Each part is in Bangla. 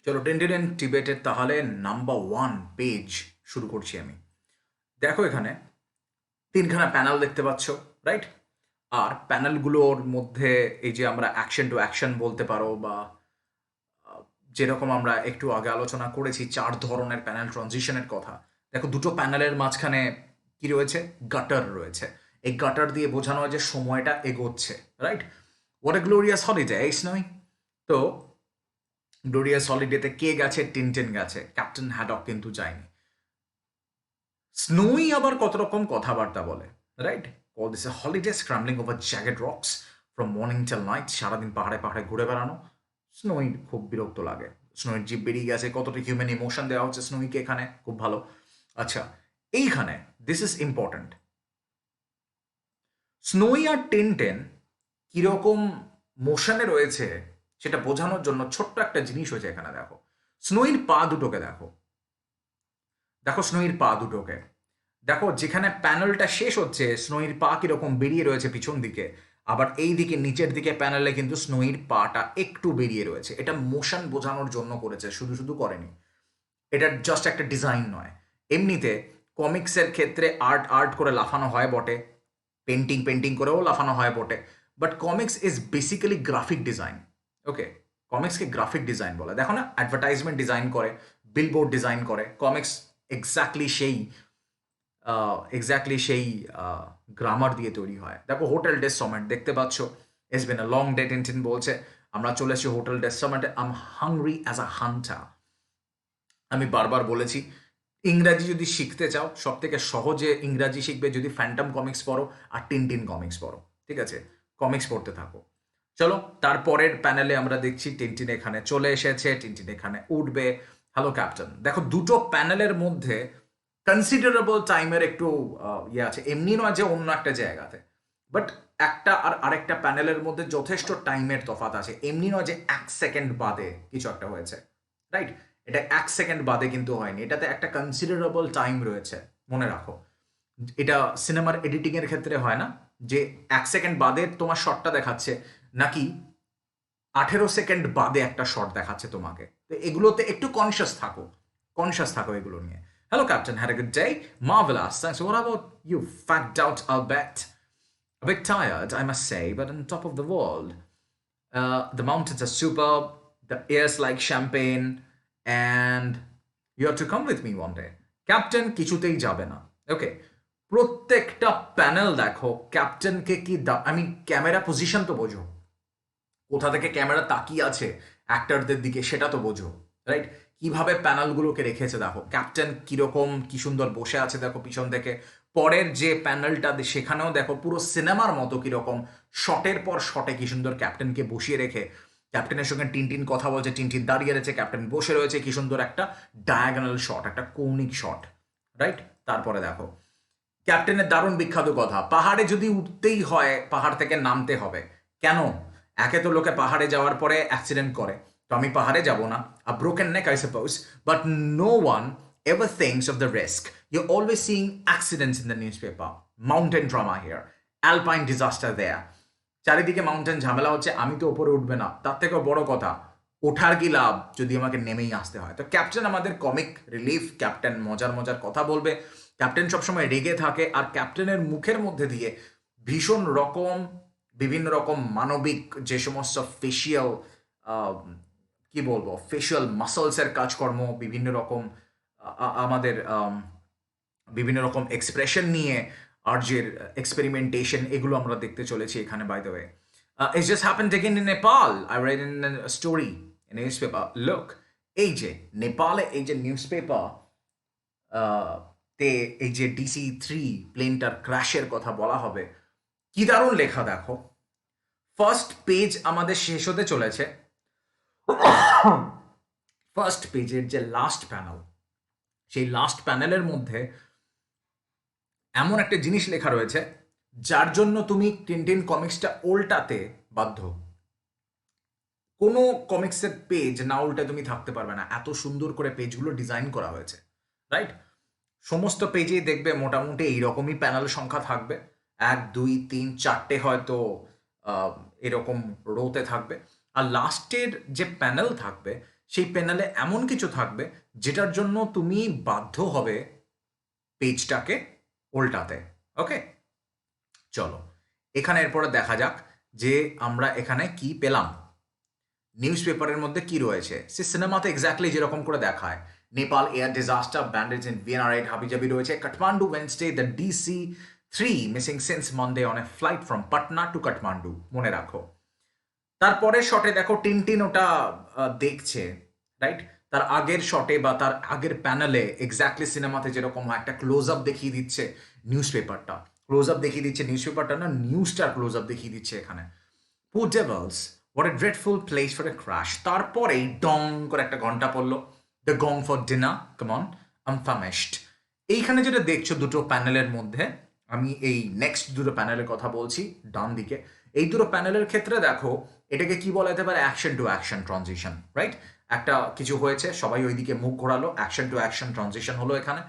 চলো টেন্টেন অ্যান্ড টিবেটের তাহলে নাম্বার 1 পেজ শুরু করছি আমি। দেখো এখানে তিনখানা প্যানেল দেখতে পাচ্ছ, রাইট? আর প্যানেলগুলোর মধ্যে এই যে আমরা অ্যাকশন টু অ্যাকশন বলতে পারো, বা যেরকম আমরা একটু আগে আলোচনা করেছি 4 ধরনের প্যানেল ট্রানজিশনের কথা। দেখো দুটো প্যানেলের মাঝখানে কি রয়েছে? গাটার রয়েছে। এই গাটার দিয়ে বোঝানো হয় যে সময়টা এগোচ্ছে, right? What a glorious holiday, নয়? তো গ্লোরিয়াস হলিডেতে কে গেছে? টিনটিন গেছে, ক্যাপ্টেন হ্যাডক কিন্তু যায়নি। স্নোই আবার কত রকম কথাবার্তা বলে, right? Call this a holiday, scrambling over jagged rocks from morning till night, সারাদিন পাহাড়ে পাহাড়ে ঘুরে বেড়ানো। স্নোই খুব বিরক্ত লাগে। স্নোইর জিভ বেরিয়ে গেছে, কতটা হিউম্যান ইমোশন দেওয়া হচ্ছে স্নোইকে এখানে, খুব ভালো। আচ্ছা, এইখানে দিস ইজ ইম্পর্ট্যান্ট, স্নোই আর টিনটিন কিরকম মোশনে রয়েছে সেটা বোঝানোর জন্য ছোট্ট একটা জিনিস হয়েছে এখানে। দেখো স্নোইর পা দুটোকে, দেখো দেখো স্নোইর পা দুটোকে দেখো, যেখানে প্যানেলটা শেষ হচ্ছে স্নোইর পা কিরকম বেরিয়ে রয়েছে পিছন দিকে, আবার এই দিকে নিচের দিকে প্যানেলে কিন্তু স্নোইর পাটা একটু বেরিয়ে রয়েছে। এটা মোশন বোঝানোর জন্য করেছে, শুধু শুধু করেনি। এটা জাস্ট একটা ডিজাইন নয়। এমনিতে কমিক্সের ক্ষেত্রে আর্ট আর্ট করে লাফানো হয় বটে, পেন্টিং পেন্টিং করেও লাফানো হয় বটে, but comics is basically graphic design. Okay, কমিক্সকে গ্রাফিক ডিজাইন বলে। দেখো না, অ্যাডভার্টাইজমেন্ট ডিজাইন করে, বিলবোর্ড ডিজাইন করে, কমিক্স এক্স্যাক্টলি সেই এক্স্যাক্টলি সেই গ্রামার দিয়ে তৈরি হয়। দেখো হোটেল ডেস সমেট দেখতে পাচ্ছ, it's been a long day, Tintin বলছে আমরা চলে এসেছি হোটেল ডেস সমেটে, I'm hungry as a hunter. আমি বারবার বলেছি, ইংরাজি যদি শিখতে চাও সব থেকে সহজে ইংরাজি শিখবে যদি ফ্যান্টম কমিক্স পড়ো আর টিনটিন কমিক্স পড়ো। ঠিক আছে, কমিক্স পড়তে থাকো। চলো তারপরের প্যানেলে আমরা দেখছি টিনটিন এখানে চলে এসেছে, টিনটিন এখানে উঠবে। Hello captain. দেখো দুটো প্যানেলের মধ্যে কনসিডারেবল টাইমের একটু ইয়ে আছে, এমনি নয় যে অন্য একটা জায়গাতে, বাট একটা আর আরেকটা প্যানেলের মধ্যে যথেষ্ট টাইমের তফাৎ আছে। এমনি নয় যে 1 সেকেন্ড বাদে কিছু একটা হয়েছে, রাইট? এটা 1 সেকেন্ড বাদে কিন্তু হয়নি, এটাতে একটা কনসিডারেবল টাইম রয়েছে, মনে রাখো। এটা সিনেমার এডিটিং এর ক্ষেত্রে হয় না যে 1 সেকেন্ড বাদে তোমার শটটা দেখাচ্ছে, নাকি 18 সেকেন্ড বাদে একটা শট দেখাচ্ছে তোমাকে। তো এগুলোতে একটু কনসিয়াস থাকো, কনসিয়াস থাকো এগুলো নিয়ে। Hello captain, had a good day, marvellous, thanks, what about you, fact out albeit, a bit tired I must say, but on top of the world. The mountains are superb, the air's like champagne, and you have to come with me one day. Captain কিছুতেই যাবে না। ওকে, প্রত্যেকটা প্যানেল দেখো ক্যাপ্টেনকে কি আমি ক্যামেরা পজিশন তো বোঝো, কোথা থেকে ক্যামেরা তাকিয়ে আছে অ্যাক্টরদের দিকে সেটা তো বোঝো, রাইট? কিভাবে প্যানেলগুলোকে রেখেছে দেখো, ক্যাপ্টেন কিরকম কি সুন্দর বসে আছে দেখো পিছন থেকে। পরের যে প্যানেলটা সেখানেও দেখো পুরো সিনেমার মতো কিরকম শটের পর শটে কি সুন্দর ক্যাপ্টেনকে বসিয়ে রেখে, ক্যাপ্টেনের সঙ্গে টিনটিন কথা বলছে, টিনটিন দাঁড়িয়ে রয়েছে, ক্যাপ্টেন বসে রয়েছে, কি সুন্দর একটা ডায়াগোনাল শট, একটা কৌণিক শট, রাইট? তারপরে দেখো ক্যাপ্টেনের দারুণ বিখ্যাত কথা, পাহাড়ে যদি উঠতেই হয় পাহাড় থেকে নামতে হবে। কেন? একে তো লোকে পাহাড়ে যাওয়ার পরে অ্যাক্সিডেন্ট করে, তো আমি পাহাড়ে যাব না, a broken neck I suppose, but no one ever thinks of the risk. You always seeing accidents in the newspaper, mountain drama here, alpine disaster there, চারিদিকে মাউন্টেন, ঝামেলা হচ্ছে, আমি তো ওপরে উঠবে না, তার থেকেও বড় কথা ওঠার কি লাভ যদি আমাকে নেমেই আসতে হয়। তো ক্যাপ্টেন আমাদের কমিক রিলিফ, ক্যাপ্টেন মজার মজার কথা বলবে, ক্যাপ্টেন সবসময় রেগে থাকে, আর ক্যাপ্টেনের মুখের মধ্যে দিয়ে ভীষণ রকম বিভিন্ন রকম মানবিক যে সমস্ত ফেশিয়াল, কি বলবো, ফেশিয়াল মাসলসের কাজকর্ম, বিভিন্ন রকম আমাদের বিভিন্ন রকম এক্সপ্রেশন নিয়ে আর্যের এক্সপেরিমেন্টেশন, এগুলো আমরা দেখতে চলেছি এখানে। By the way, it's just happened again in Nepal. I read in a story in a newspaper. Look, এই যে নেপালে এই যে নিউজ পেপার তে এই যে DC-3 প্লেনটার ক্র্যাশের কথা বলা হবে, কি দারুণ লেখা দেখো। ফার্স্ট পেজ আমাদের শেষ হতে চলেছে, ফার্স্ট পেজের যে লাস্ট প্যানেল, সেই লাস্ট প্যানেলের মধ্যে এমন একটা জিনিস লেখা রয়েছে যার জন্য তুমি টিনটিন কমিক্সটা উল্টাতে বাধ্য। কোনো কমিক্সের পেজ না উল্টে তুমি থাকতে পারবে না, এত সুন্দর করে পেজগুলো ডিজাইন করা হয়েছে, রাইট? সমস্ত পেজেই দেখবে মোটামুটি এইরকমই প্যানেল সংখ্যা থাকবে, 1 2 3 4টে হয়তো এরকম রোতে থাকবে, আর লাস্টের যে প্যানেল থাকবে সেই প্যানেলে এমন কিছু থাকবে যেটার জন্য তুমি বাধ্য হবে পেজটাকে উল্টাতে। ওকে, চলো এখানে এরপরে দেখা যাক যে আমরা এখানে কি পেলাম। নিউজ পেপারের মধ্যে কি রয়েছে, সে সিনেমাতে এক্স্যাক্টলি যেরকম করে দেখায়। Nepal air disaster, bandage in Vienna ride হাবিজাবি রয়েছে। Kathmandu Wednesday, the DC-3 missing since Monday on a flight from Patna to Kathmandu, মনে রাখো। তারপরের শটে দেখো টিনটিন ওটা দেখছে, রাইট? তার আগের শটে বা তার আগের প্যানেলে এক্স্যাক্টলি সিনেমাতে যেরকম হয়, একটা ক্লোজ আপ দেখিয়ে দিচ্ছে নিউজ পেপারটা, ক্লোজ আপ দেখিয়ে দিচ্ছে নিউজ পেপারটা না, নিউজটার ক্লোজ আপ দেখিয়ে দিচ্ছে এখানে। Poor devils, what a dreadful place for a crash. তারপরেই ডং করে একটা ঘন্টা পড়লো। The gong for dinner, come on, I'm famished. এইখানে যেটা দেখছো দুটো প্যানেলের মধ্যে, আমি এই নেক্সট দুটো প্যানেলের কথা বলছি ডান দিকে। এই দুটো প্যানেলের ক্ষেত্রে দেখো এটাকে কি বলা যেতে পারে, action to action transition, right? একটা কিছু হয়েছে, সবাই ওইদিকে মুখ ঘোরালো, অ্যাকশন টু অ্যাকশন ট্রানজিশন হলো এখানে।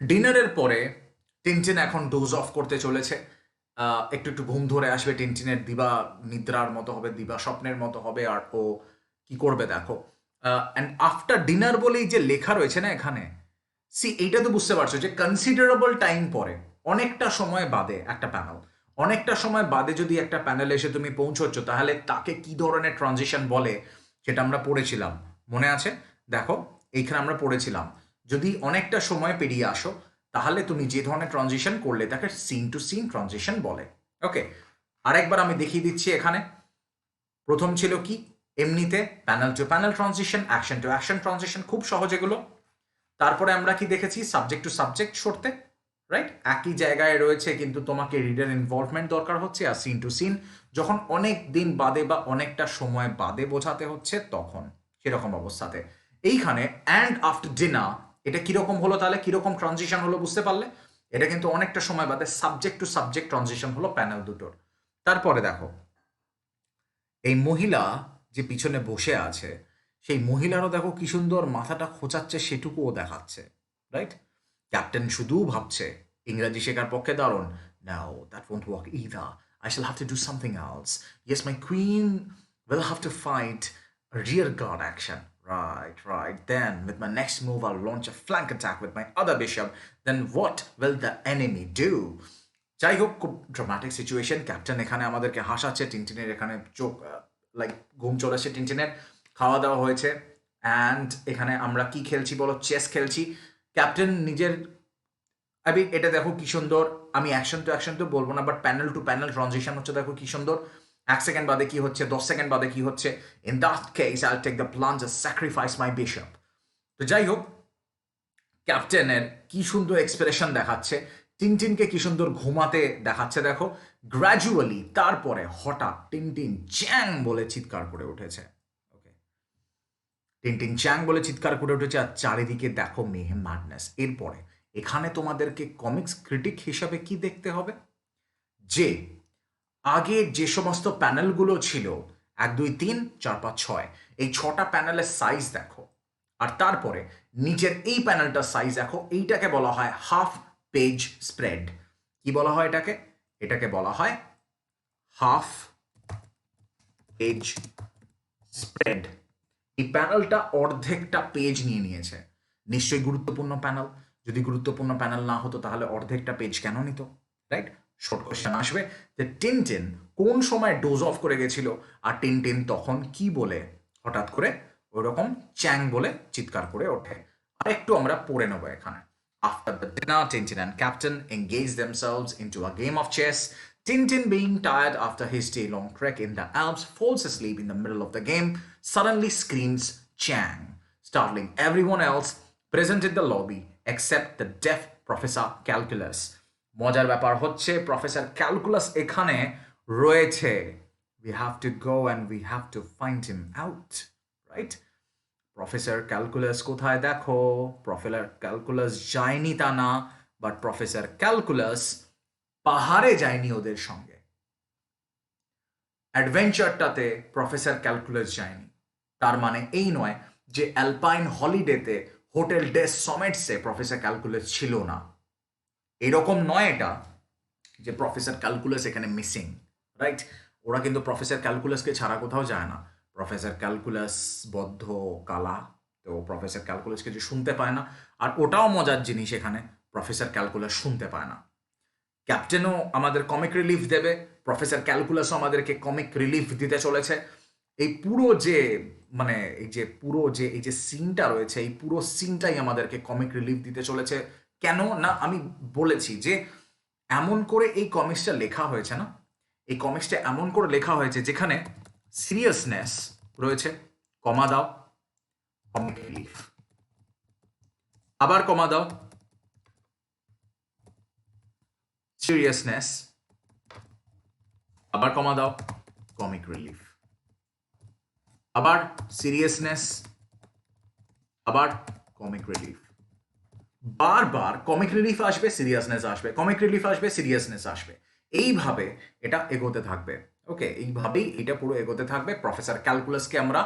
ডিনারের পরে টিনটিন এখন ডোজ অফ করতে চলেছে। একটু একটু ঘুম ধরে আসবে টিনটিনের, দিবা নিদ্রার মতো হবে, দিবা স্বপ্নের মতো হবে। আর ও কি করবে দেখো, অ্যান্ড আফটার ডিনার বলেই যে লেখা রয়েছে না এখানে, এইটা তো বুঝতে পারছো যে কনসিডারেবল টাইম পরে, অনেকটা সময় বাদে একটা প্যানেল, অনেকটা সময় বাদে যদি একটা প্যানেলে এসে তুমি পৌঁছচ্ছ, তাহলে তাকে কি ধরনের ট্রানজিশন বলে সেটা আমরা পড়েছিলাম, মনে আছে? দেখো এইখানে আমরা পড়েছিলাম, যদি অনেকটা সময় পেরিয়ে আসো তাহলে তুমি যে ধরনের ট্রানজিশন করলে তাকে সিন টু সিন ট্রানজিশন বলে। ওকে, আরেকবার আমি দেখিয়ে দিচ্ছি এখানে। প্রথম ছিল কি, এমনিতে panel to panel transition, action to action transition, খুব সহজ এগুলো। তারপরে আমরা কি দেখেছি, সাবজেক্ট টু সাবজেক্ট সরতে, রাইট? একই জায়গায় রয়েছে কিন্তু তোমাকে রিডার ইনভলভমেন্ট দরকার হচ্ছে। আর সিন টু সিন যখন অনেক দিন বাদে বা অনেকটা সময় বাদে বোঝাতে হচ্ছে তখন, সেরকম অবস্থাতে। এইখানে অ্যান্ড আফটার ডিনার, এটা কিরকম হলো তাহলে, কিরকম ট্রানজিশন হলো বুঝতে পারলে? এটা কিন্তু অনেকটা সময় বাদে সাবজেক্ট টু সাবজেক্ট ট্রানজিশন হলো প্যানেল দুটোর। তারপরে দেখো এই মহিলা যে পিছনে বসে আছে, সেই মহিলারও দেখো কি সুন্দর মাথাটা খোঁচাচ্ছে, সেটুকুও দেখাচ্ছে, রাইট? ক্যাপ্টেন শুধু ভাবছে, ইংরাজি শেখার পক্ষে দারুণ। Now that won't work either, I shall have to do something else. Yes my queen will have to fight a rear guard action. Right. Then, with my next move, I'll launch a flank attack with my other bishop. Then, what will the enemy do? যাই হোক, খুব ড্রামাটিক সিচুয়েশন। ক্যাপ্টেন এখানে আমাদেরকে হাসাচ্ছে, টিনটিনের এখানে চোখ লাইক ঘুম চলে আসছে টিনটিনের। খাওয়া দাওয়া হয়েছে, অ্যান্ড এখানে আমরা কি খেলছি বলো, চেস খেলছি। ক্যাপ্টেন নিজের, এটা দেখো কি সুন্দর, আমি অ্যাকশন টু অ্যাকশন তো বলবো না, but panel to panel transition হচ্ছে, দেখো কি সুন্দর। 1 সেকেন্ড বাদে কি হচ্ছে, 10 সেকেন্ড বাদে কি হচ্ছে। In that case I take the plunge and sacrifice my bishop. তো যাই হোক, ক্যাপ্টেনের কি সুন্দর এক্সপ্রেশন দেখাচ্ছে, টিনটিনকে কি সুন্দর ঘুমাতে দেখাচ্ছে দেখো। গ্র্যাজুয়ালি তারপরে হঠাৎ টিনটিন চ্যাং বলে চিৎকার করে উঠেছে। ওকে, টিনটিন চ্যাং বলে চিৎকার করে উঠেছে, আর চারিদিকে দেখো মেহেম ম্যাডনেস। এরপরে এখানে তোমাদেরকে কমিক্স ক্রিটিক হিসাবে কি দেখতে হবে, যে আগে যে সমস্ত প্যানেলগুলো ছিল 1 2 3 4 5 6, এই 6টা প্যানেলের সাইজ দেখো, আর তারপরে নিচের এই প্যানেলটার সাইজ দেখো। এইটাকে বলা হয় হাফ পেজ স্প্রেড। কি বলা হয় এটাকে? এটাকে বলা হয় হাফ পেজ স্প্রেড। এই প্যানেলটা অর্ধেকটা পেজ নিয়ে নিয়েছে, নিশ্চয়ই গুরুত্বপূর্ণ প্যানেল। যদি গুরুত্বপূর্ণ প্যানেল না হতো তাহলে অর্ধেকটা পেজ কেন নিত, রাইট? শর্ট কোশ্চেন আসবে যে টিনটিন কোন সময় ডোজ অফ করে গেছিল, আর টিনটিন তখন কি বলে হঠাৎ করে ওরকম চ্যাং বলে চিৎকার করে ওঠে। আর একটু আমরা পড়ে নেবো এখানে। After the dinner, Tintin and Captain engage themselves into a game of chess. Tintin, being tired after his day-long trek in the Alps, falls asleep in the middle of the game, suddenly screams Chang, startling everyone else present in the lobby except the deaf Professor Calculus. মজার ব্যাপার হচ্ছে প্রফেসর ক্যালকুলাস এখানে রয়েছে। We have to go and we have to find him out, right? Professor calculus কোথায় দেখো, প্রফেসর ক্যালকুলাস যায়নি তা না, বাট প্রফেসর ক্যালকুলাস পাহাড়ে যায়নি ওদের সঙ্গে, অ্যাডভেঞ্চারটাতে প্রফেসর ক্যালকুলাস যায়নি। তার মানে এই নয় যে অ্যালপাইন হলিডেতে হোটেল ডেস সমেটসে প্রফেসর ক্যালকুলাস ছিল না, এরকম নয় এটা যে প্রফেসর ক্যালকুলাস এখানে মিসিং, রাইট? ওরা কিন্তু প্রফেসর ক্যালকুলাসকে ছাড়া কোথাও যায় না। প্রফেসর ক্যালকুলাস বদ্ধ কালা, তো প্রফেসর ক্যালকুলাস কিছু শুনতে পায় না। আর ওটাও মজার জিনিস, এখানে প্রফেসর ক্যালকুলাস শুনতে পায় না। ক্যাপ্টেনও আমাদের কমিক রিলিফ দেবে, প্রফেসর ক্যালকুলাসও আমাদেরকে কমিক রিলিফ দিতে চলেছে। এই পুরো যে মানে এই যে সিনটা রয়েছে, এই পুরো সিনটাই আমাদেরকে কমিক রিলিফ দিতে চলেছে। কেন না, আমি বলেছি যে এমন করে এই কমিক্সটা লেখা হয়েছে না, এই কমিক্সটা এমন করে লেখা হয়েছে যেখানে সিরিয়াসনেস রয়েছে, কমা দাও, কমিক রিলিফ, আবার কমা দাও, সিরিয়াসনেস, আবার কমা দাও, কমিক রিলিফ, আবার সিরিয়াসনেস, আবার কমিক রিলিফ। বারবার কমিক রিলিফ আসবে, সিরিয়াসনেস আসবে, কমিক রিলিফ আসবে, সিরিয়াসনেস আসবে, এইভাবে এটা এগোতে থাকবে। ওকে, এইভাবেই এটা পুরো এগোতে থাকবে। প্রফেসর ক্যালকুলাসকে আমরা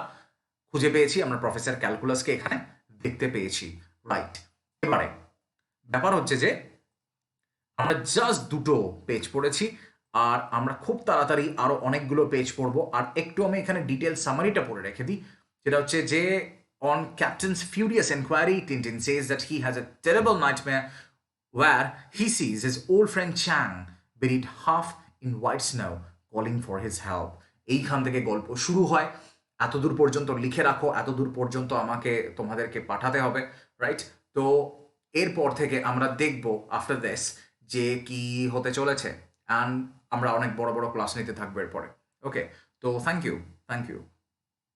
খুঁজে পেয়েছি, আমরা প্রফেসর ক্যালকুলাসকে এখানে দেখতে পেয়েছি, রাইট। এবারে ব্যাপার হচ্ছে যে আমরা জাস্ট দুটো পেজ পড়েছি, আর আমরা খুব তাড়াতাড়ি আরো অনেকগুলো পেজ পড়বো। আর একটু আমি এখানে ডিটেল সামারিটা পড়ে রেখে দিই, যেটা হচ্ছে যে on Captain's furious inquiry, Tintin says that he has a terrible nightmare where he sees his old friend Chang buried half in white snow calling for his help. এইখান থেকে গল্প শুরু হয়। এতদূর পর্যন্ত লিখে রাখো, এতদূর পর্যন্ত আমাকে তোমাদেরকে পাঠাতে হবে, রাইট? তো এরপর থেকে আমরা দেখব আফটার দিস যে কি হতে চলেছে, অ্যান্ড আমরা অনেক বড় বড় ক্লাস নিতে থাকবো এরপরে। ওকে, তো থ্যাংক ইউ।